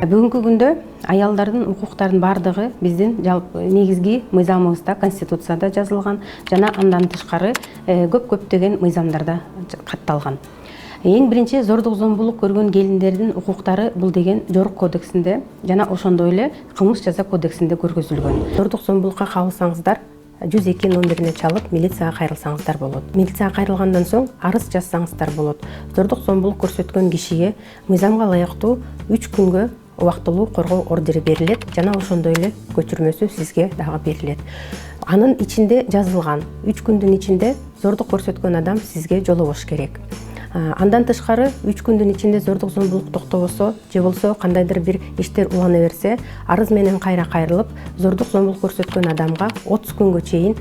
Бүгүнкү күндө аялдардын укуктарынын бардыгы биздин негизги мыйзамыбызда, конституцияда жазылган жана андан тышкары көптөгөн мыйзамдарда катталган. Эң биринчи зордук-зомбулук көргөн келиндердин укуктары бул деген Жорук кодексинде жана ошондой эле кылмыш жаза кодексинде көргөзүлгөн. Зордук-зомбулукка кабылсаңыздар 102 номерине чалып милицияга кайрылсаңыздар болот. Милицияга кайрылгандан соң арыз жазсаңыздар болот. Зордук-зомбулук көрсөткөн кишиге мыйзамга ылайыктуу 3 күнгө убактылуу коргоо ордери берилет жана ошондой эле көчүрмөсү сизге дагы берилет. Анын ичинде жазылган 3 күндүн ичинде зордук көрсөткөн адам сизге жолобош керек. Андан тышкары 3 күндүн ичинде зордук-зомбулук токтобосо же болсо кандайдыр бир иштер улана берсе, арыз менен кайра кайрылып, зордук-зомбулук көрсөткөн адамга 30 күнгө чейин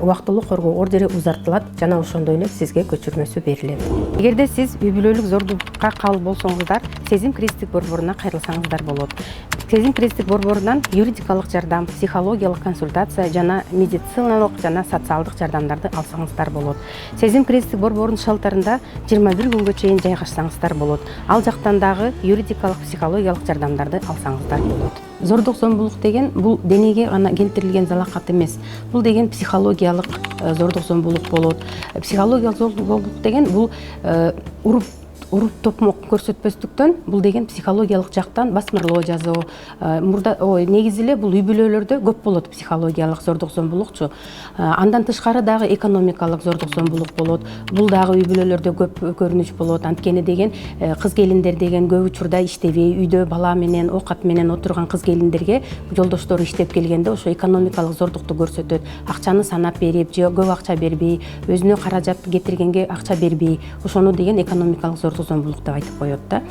убактылуу коргоо ордери узартылат жана ошондой эле сизге көчүрмөсү берилет. Эгерде сиз үй бүлөлүк зордукка кабыл болсоңуздар, сезим кризистик борборуна кайрылсаңыздар болот. Сезим кризистик борборунан юридикалык жардам, психологиялык консультация жана медициналык жана социалдык жардамдарды алсаңыздар болот. Сезим кризистик борборунун шелтеринде 21 күнгө чейин жайгашсаңыздар болот. Ал жактан дагы юридикалык, психологиялык жардамдарды алсаңыздар болот. Зордук-зомбулук деген бул денеге гана келтирилген залакат эмес. Бул деген психологиялык зордук-зомбулук болот. Психологиялык зордук деген бул уруп токмок көрсөтпөстүктөн бул деген психологиялык жактан басмырлоо жазуу. Негизи эле бул үй бүлөлөрдө көп болот психологиялык зордук-зомбулукчу. Андан тышкары дагы экономикалык зордук-зомбулук болот. Бул дагы үй бүлөлөрдө көп көрүнүш болот. Анткени деген кыз-келиндер деген көп учурда иштебей, үйдө бала менен, оокат менен отурган кыз-келиндерге жолдоштору иштеп келгенде ошо экономикалык зордукту көрсөтөт. Акчаны санап берип, же көп акча бербей, өзүнө каражат кетиргенге акча бербей, ошону деген экономикалык зордук-зомбулук деп айтып коет да.